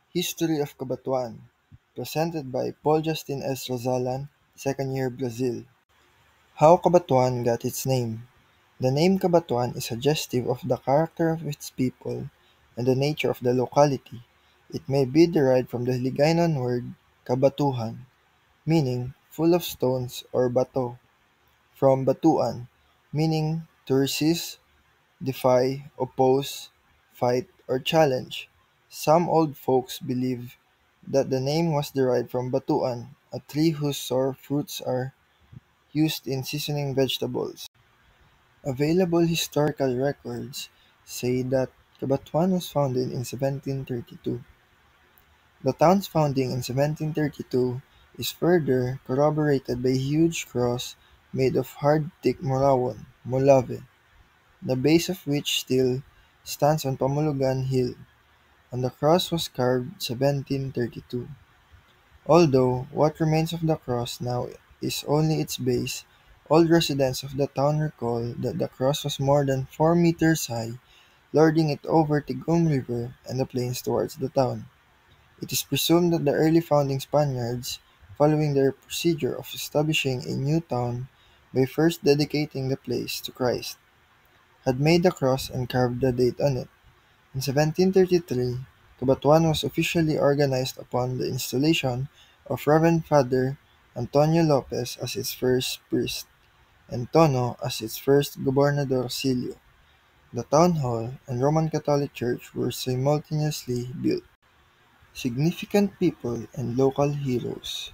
History of Cabanatuan, presented by Paul Justin S. Rosalan, second year Brazil. How Cabanatuan got its name. The name Cabanatuan is suggestive of the character of its people and the nature of the locality. It may be derived from the Hiligaynon word kabatuhan, meaning full of stones or bato, from batuan, meaning to resist, defy, oppose, fight, or challenge. Some old folks believe that the name was derived from batuan, a tree whose sour fruits are used in seasoning vegetables. Available historical records say that Cabanatuan was founded in 1732. The town's founding in 1732 is further corroborated by a huge cross made of hard thick morawon (molave), the base of which still stands on Pamulugan Hill. On the cross was carved 1732. Although what remains of the cross now is only its base, old residents of the town recall that the cross was more than 4 meters high, lording it over Tigum River and the plains towards the town. It is presumed that the early founding Spaniards, following their procedure of establishing a new town by first dedicating the place to Christ, had made the cross and carved the date on it. In 1733, Cabanatuan was officially organized upon the installation of Reverend Father Antonio Lopez as its first priest, and Tono as its first gobernadorcillo. The town hall and Roman Catholic church were simultaneously built. Significant people and local heroes.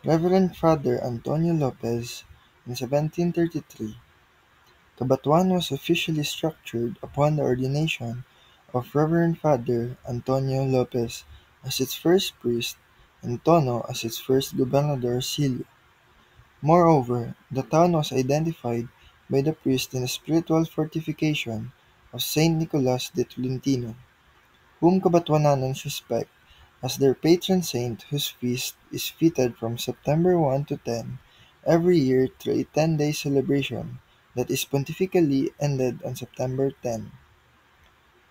Reverend Father Antonio Lopez. In 1733, Cabanatuan was officially structured upon the ordination of Reverend Father Antonio Lopez as its first priest and Tono as its first gobernadorcillo. Moreover, the town was identified by the priest in the spiritual fortification of Saint Nicolas de Tolentino, whom Cabanatuanans respect as their patron saint, whose feast is feted from September 1 to 10 every year through a 10-day celebration that is pontifically ended on September 10.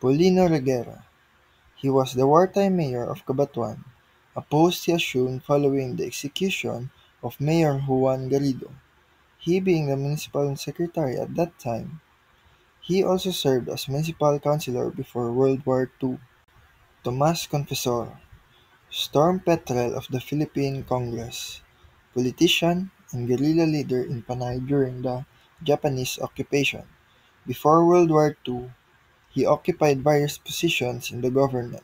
Paulino Reguera. He was the wartime mayor of Cabanatuan, a post he assumed following the execution of Mayor Juan Garrido, he being the municipal secretary at that time. He also served as municipal councilor before World War II. Tomas Confesor. Storm Petrel of the Philippine Congress, politician and guerrilla leader in Panay during the Japanese occupation. Before World War II, he occupied various positions in the government,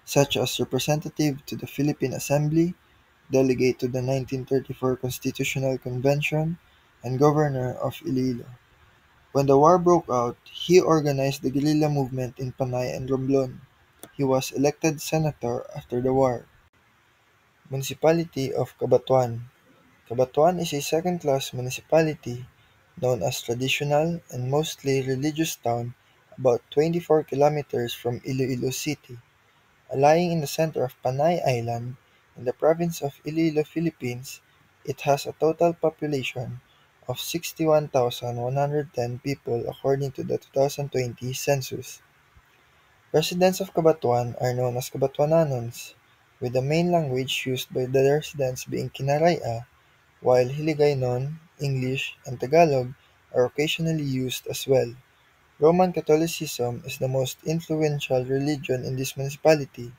such as representative to the Philippine Assembly, delegate to the 1934 Constitutional Convention, and governor of Iloilo. When the war broke out, he organized the guerrilla movement in Panay and Romblon. He was elected senator after the war. Municipality of Cabanatuan. Cabanatuan is a second-class municipality known as traditional and mostly religious town about 24 kilometers from Iloilo City. Lying in the center of Panay Island in the province of Iloilo, Philippines, it has a total population of 61,110 people according to the 2020 census. Residents of Cabanatuan are known as Cabanatuananons, with the main language used by the residents being Kinaraya, while Hiligaynon, English, and Tagalog are occasionally used as well. Roman Catholicism is the most influential religion in this municipality.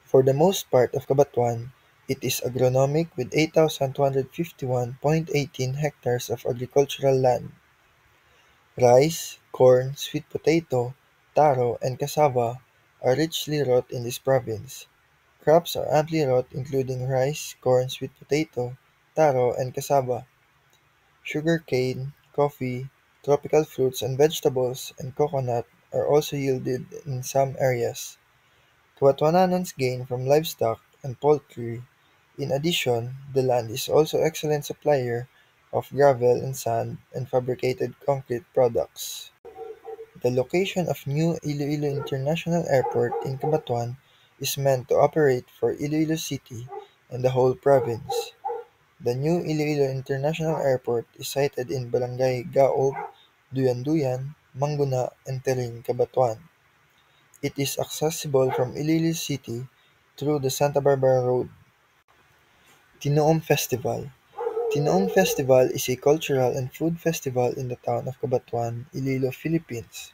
For the most part of Cabanatuan, it is agronomic with 8,251.18 hectares of agricultural land. Rice, corn, sweet potato, taro, and cassava are richly wrought in this province. Crops are amply wrought including rice, corn, sweet potato, taro, and cassava. Sugar cane, coffee, tropical fruits and vegetables, and coconut are also yielded in some areas. Cabanatuanans gain from livestock and poultry. In addition, the land is also excellent supplier of gravel and sand and fabricated concrete products. The location of new Iloilo International Airport in Cabanatuan is meant to operate for Iloilo City and the whole province. The new Iloilo International Airport is sited in Barangay Gaog, Duyan-Duyan, Manguna, and Tering, Cabanatuan. It is accessible from Iloilo City through the Santa Barbara Road. Tinoom Festival. Tinoom Festival is a cultural and food festival in the town of Cabanatuan, Iloilo, Philippines.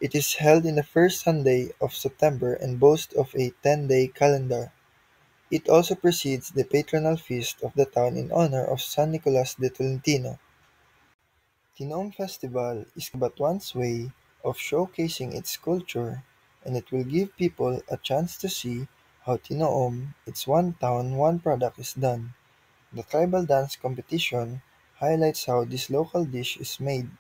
It is held in the first Sunday of September and boasts of a 10-day calendar. It also precedes the patronal feast of the town in honor of San Nicolas de Tolentino. Tinoom Festival is Cabanatuan's way of showcasing its culture, and it will give people a chance to see how Tinoom, its one town, one product, is done. The tribal dance competition highlights how this local dish is made.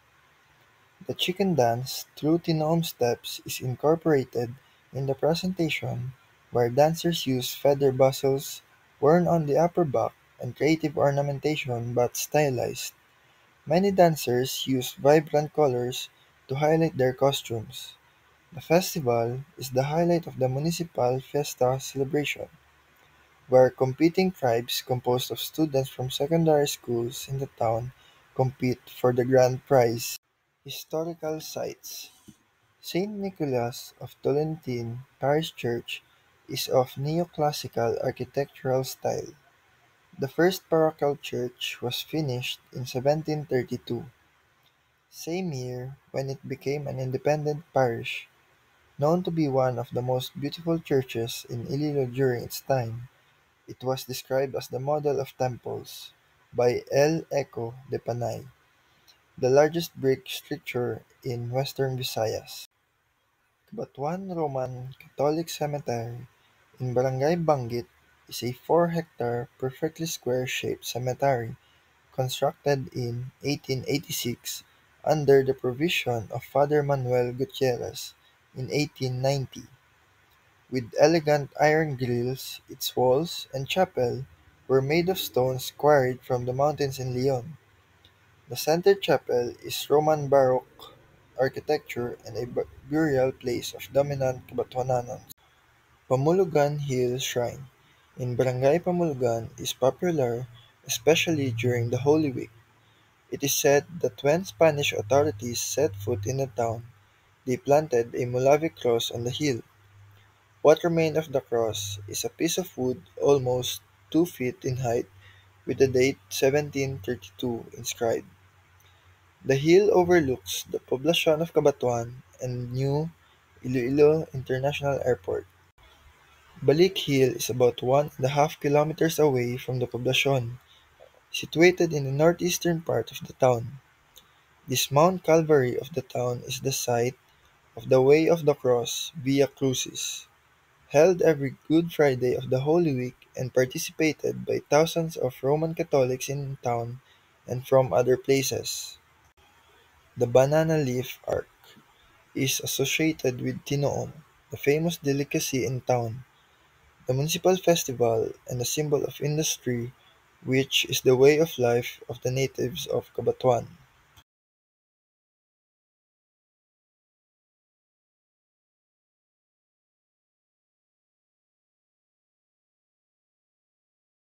The chicken dance, through Tinoom steps, is incorporated in the presentation, where dancers use feather bustles worn on the upper back and creative ornamentation but stylized. Many dancers use vibrant colors to highlight their costumes. The festival is the highlight of the municipal fiesta celebration, where competing tribes composed of students from secondary schools in the town compete for the grand prize. Historical sites. Saint Nicholas of Tolentine Parish Church is of neoclassical architectural style. The first parochial church was finished in 1732, same year when it became an independent parish. Known to be one of the most beautiful churches in Iloilo during its time, it was described as the model of temples by L. Eco de Panay, the largest brick structure in western Visayas. Cabanatuan Roman Catholic Cemetery in Barangay Banggit is a 4-hectare, perfectly square-shaped cemetery constructed in 1886 under the provision of Father Manuel Gutierrez in 1890. With elegant iron grilles, its walls and chapel were made of stones quarried from the mountains in Leon. The center chapel is Roman Baroque architecture and a burial place of dominant Kabatuananons. Pamulugan Hill Shrine in Barangay Pamulugan is popular especially during the Holy Week. It is said that when Spanish authorities set foot in the town, they planted a Mulavi cross on the hill. What remained of the cross is a piece of wood almost 2 feet in height with the date 1732 inscribed. The hill overlooks the poblacion of Cabanatuan and New Iloilo International Airport. Balik Hill is about 1.5 kilometers away from the poblacion, situated in the northeastern part of the town. This Mount Calvary of the town is the site of the Way of the Cross Via Crucis, held every Good Friday of the Holy Week and participated by thousands of Roman Catholics in town and from other places. The banana leaf arch is associated with Tinoom, the famous delicacy in town, the municipal festival, and a symbol of industry which is the way of life of the natives of Cabanatuan.